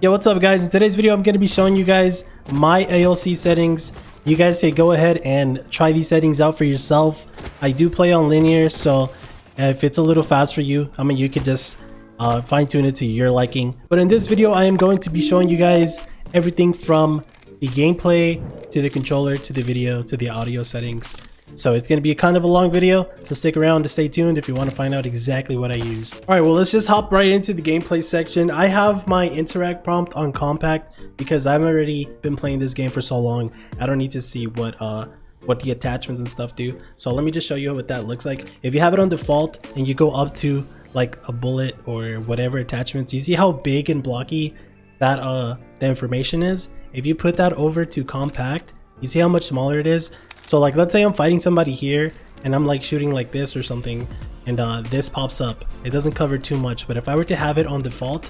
Yo, what's up guys? In today's video I'm going to be showing you guys my ALC settings. You guys can go ahead and try these settings out for yourself. I do play on linear, so if it's a little fast for you, I mean, you could just fine-tune it to your liking. But in this video I am going to be showing you guys everything from the gameplay to the controller to the video to the audio settings. So it's going to be kind of a long video, so stick around to stay tuned if you want to find out exactly what I used. Alright, well, let's just hop right into the gameplay section. I have my interact prompt on compact because I've already been playing this game for so long. I don't need to see what the attachments and stuff do. So let me just show you what that looks like. If you have it on default and you go up to like a bullet or whatever attachments, you see how big and blocky that the information is. If you put that over to compact, you see how much smaller it is. So like, let's say I'm fighting somebody here and I'm like shooting like this or something, and this pops up. It doesn't cover too much, but if I were to have it on default,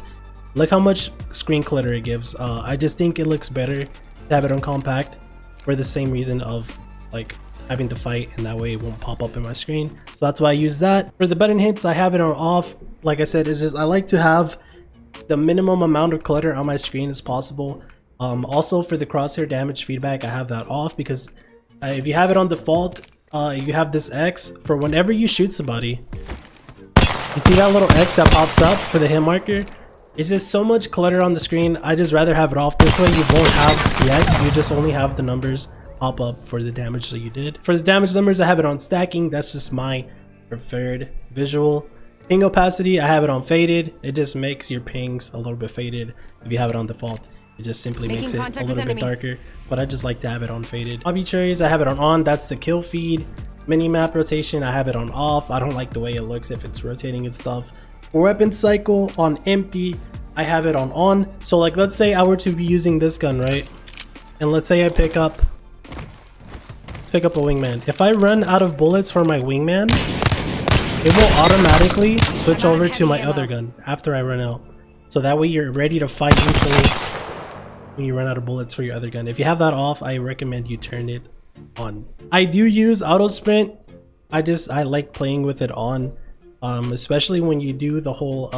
look how much screen clutter it gives. I just think it looks better to have it on compact for the same reason of like having to fight, and that way it won't pop up in my screen. So that's why I use that. For the button hits, I have it on off. Like I said, it's just I like to have the minimum amount of clutter on my screen as possible. Also for the crosshair damage feedback, I have that off because if you have it on default, you have this X for whenever you shoot somebody. You see that little X that pops up for the hit marker? It's just so much clutter on the screen. I just rather have it off. This way you won't have the X, you just only have the numbers pop up for the damage that you did. For the damage numbers, I have it on stacking. That's just my preferred visual. Ping opacity, I have it on faded. It just makes your pings a little bit faded. If you have it on default, it just simply makes it a little bit darker, but I just like to have it on faded. Arbitraries, I have it on. That's the kill feed. Minimap rotation, I have it on off. I don't like the way it looks if it's rotating and stuff. For weapon cycle on empty, I have it on. So like, let's say I were to be using this gun, right? And let's say I pick up a wingman. If I run out of bullets for my wingman, it will automatically switch over to my other gun after I run out. So that way you're ready to fight instantly when you run out of bullets for your other gun. If you have that off, I recommend you turn it on. I do use auto sprint. I like playing with it on, especially when you do the whole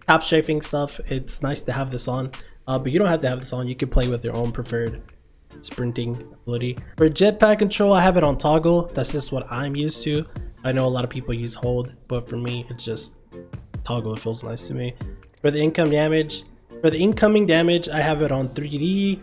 tap strafing stuff. It's nice to have this on, but you don't have to have this on. You can play with your own preferred sprinting ability. For jetpack control, I have it on toggle. That's just what I'm used to. I know a lot of people use hold, but for me it's just toggle. It feels nice to me. For the incoming damage, I have it on 3D.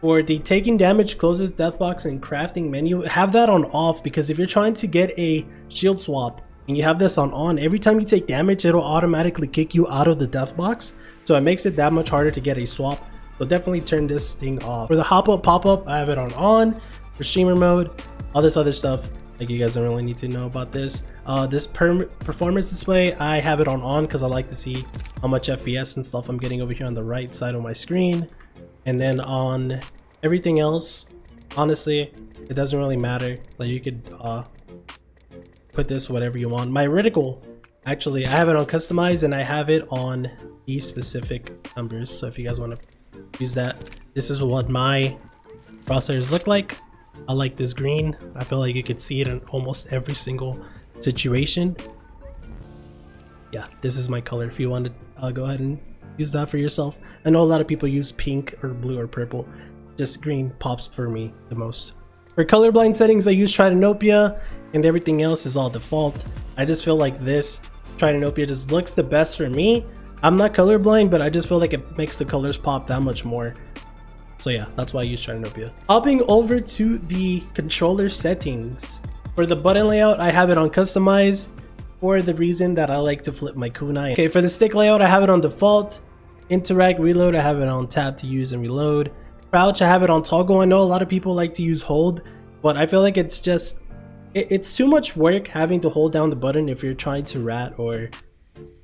For the taking damage closes deathbox and crafting menu, have that on off, because if you're trying to get a shield swap and you have this on, every time you take damage, it'll automatically kick you out of the deathbox. So it makes it that much harder to get a swap. So definitely turn this thing off. For the hop up pop up, I have it on. For streamer mode, all this other stuff, like, you guys don't really need to know about this. This performance display, I have it on because I like to see how much FPS and stuff I'm getting over here on the right side of my screen. And then on everything else, honestly, it doesn't really matter. Like, you could put this whatever you want. My reticle, actually, I have it on customized and I have it on these specific numbers. So if you guys want to use that, this is what my crosshairs look like. I like this green. I feel like you could see it in almost every single situation. Yeah, this is my color if you want to go ahead and use that for yourself. I know a lot of people use pink or blue or purple. Just green pops for me the most. For colorblind settings, I use Tritanopia, and everything else is all default. I just feel like this Tritanopia just looks the best for me. I'm not colorblind, but I just feel like it makes the colors pop that much more. So yeah, that's why I use Tritanopia. Hopping over to the controller settings. For the button layout, I have it on customize for the reason that I like to flip my kunai. Okay, for the stick layout, I have it on default. Interact, reload, I have it on tab to use and reload. Crouch, I have it on toggle. I know a lot of people like to use hold, but I feel like it's just, it's too much work having to hold down the button if you're trying to rat or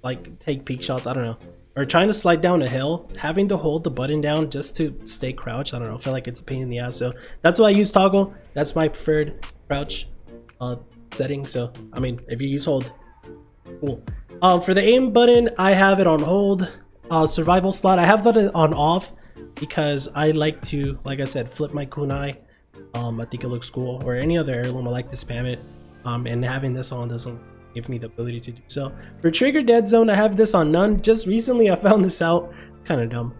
like take peek shots, I don't know. Or trying to slide down a hill, having to hold the button down just to stay crouched, I don't know, I feel like it's a pain in the ass. So that's why I use toggle. That's my preferred crouch setting. So I mean, if you use hold, cool. For the aim button, I have it on hold. Survival slot, I have that on off because I like to, like I said, flip my kunai. I think it looks cool. Or any other heirloom, I like to spam it. And having this on doesn't give me the ability to do so. For trigger dead zone, I have this on none. Just recently I found this out kind of dumb.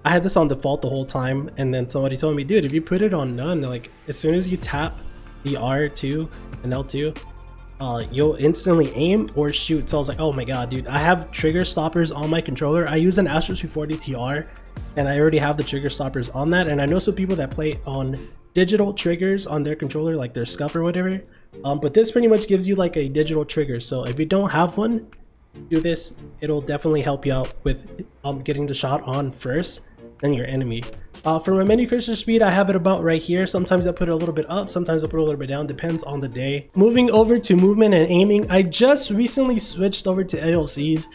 I had this on default the whole time, and then somebody told me, dude, if you put it on none, like as soon as you tap the R2 and L2, you'll instantly aim or shoot. So I was like, oh my god, dude, I have trigger stoppers on my controller. I use an Astro 240 TR, and I already have the trigger stoppers on that. And I know some people that play on digital triggers on their controller, like their scuff or whatever. But this pretty much gives you like a digital trigger. So if you don't have one, do this. It'll definitely help you out with getting the shot on first, then your enemy. For my menu cursor speed, I have it about right here. Sometimes I put it a little bit up, sometimes I put it a little bit down, depends on the day. Moving over to movement and aiming, I just recently switched over to ALCs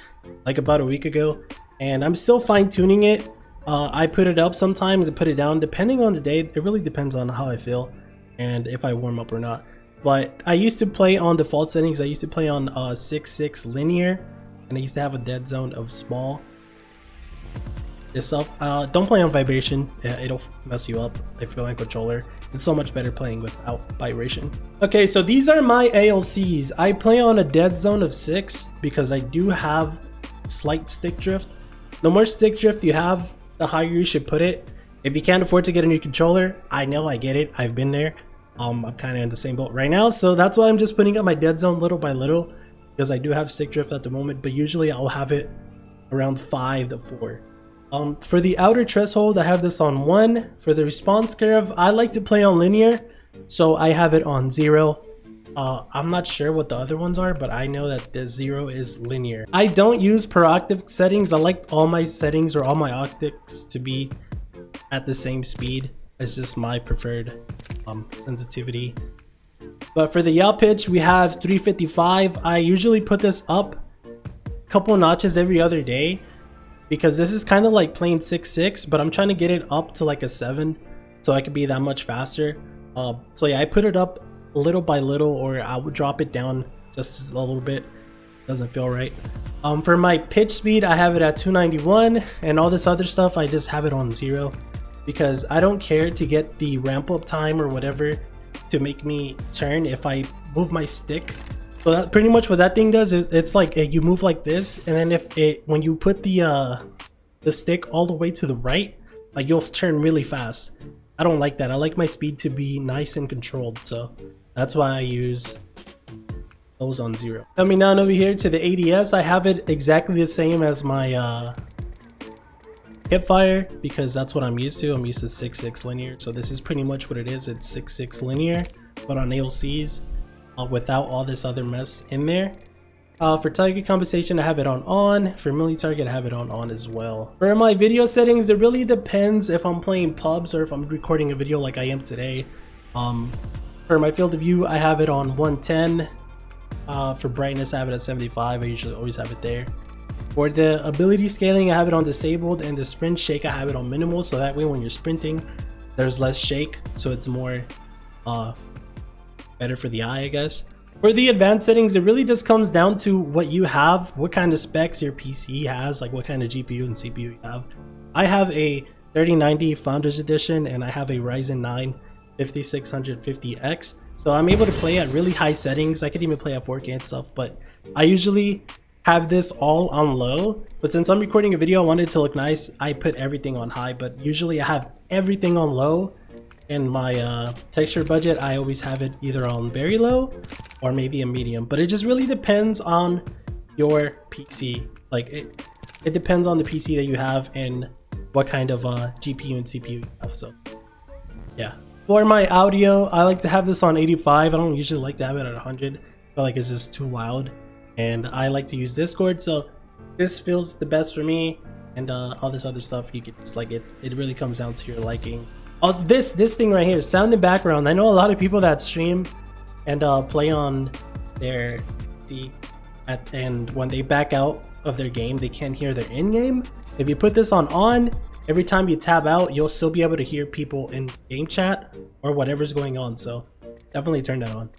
like about a week ago, and I'm still fine-tuning it. I put it up sometimes and put it down depending on the day. It really depends on how I feel and if I warm up or not. But I used to play on default settings. I used to play on 6.6 linear, and I used to have a dead zone of small. This stuff, don't play on vibration. It'll mess you up if you're on controller. It's so much better playing without vibration. Okay, so these are my ALCs. I play on a dead zone of 6 because I do have slight stick drift. The more stick drift you have, the higher you should put it. If you can't afford to get a new controller, I know, I get it, I've been there. I'm kind of in the same boat right now, so that's why I'm just putting up my dead zone little by little, because I do have stick drift at the moment, but usually I'll have it around 5 to 4. For the outer threshold, I have this on 1. For the response curve, I like to play on linear, so I have it on 0. I'm not sure what the other ones are, but I know that the 0 is linear. I don't use per octave settings. I like all my settings or all my optics to be at the same speed. It's just my preferred sensitivity. But for the yaw pitch, we have 355. I usually put this up a couple notches every other day because this is kind of like playing 6.6, but I'm trying to get it up to like a 7 so I could be that much faster. So yeah, I put it up little by little, or I would drop it down just a little bit. Doesn't feel right. For my pitch speed, I have it at 291, and all this other stuff I just have it on 0 because I don't care to get the ramp up time or whatever to make me turn if I move my stick. So that pretty much what that thing does is it's like you move like this, and then when you put the stick all the way to the right, like you'll turn really fast. I don't like that. I like my speed to be nice and controlled, so that's why I use those on 0. Coming down over here to the ADS, I have it exactly the same as my hipfire because that's what I'm used to. I'm used to 6.6 linear, so this is pretty much what it is. It's 6.6 linear, but on ALCs without all this other mess in there. For target compensation, I have it on. For melee target, I have it on as well. For my video settings, it really depends if I'm playing pubs or if I'm recording a video like I am today. For my field of view, I have it on 110. For brightness, I have it at 75. I usually always have it there. For the ability scaling, I have it on disabled, and the sprint shake, I have it on minimal, so that way when you're sprinting, there's less shake, so it's more better for the eye, I guess. For the advanced settings, it really just comes down to what you have, what kind of specs your PC has, like what kind of GPU and CPU you have. I have a 3090 Founders Edition, and I have a Ryzen 9 5650X, so I'm able to play at really high settings. I could even play at 4K and stuff, but I usually have this all on low. But since I'm recording a video, I want it to look nice, I put everything on high, but usually I have everything on low. In my texture budget, I always have it either on very low or maybe a medium, but it just really depends on your PC. Like it depends on the PC that you have and what kind of GPU and CPU you have. So yeah. For my audio, I like to have this on 85. I don't usually like to have it at 100. I feel like it's just too loud, and I like to use Discord, so this feels the best for me. And all this other stuff, you can just like it really comes down to your liking. Also, this thing right here, sound and background. I know a lot of people that stream and play on their PC and when they back out of their game, they can't hear their in-game. If you put this on, every time you tab out, you'll still be able to hear people in game chat or whatever's going on. So definitely turn that on.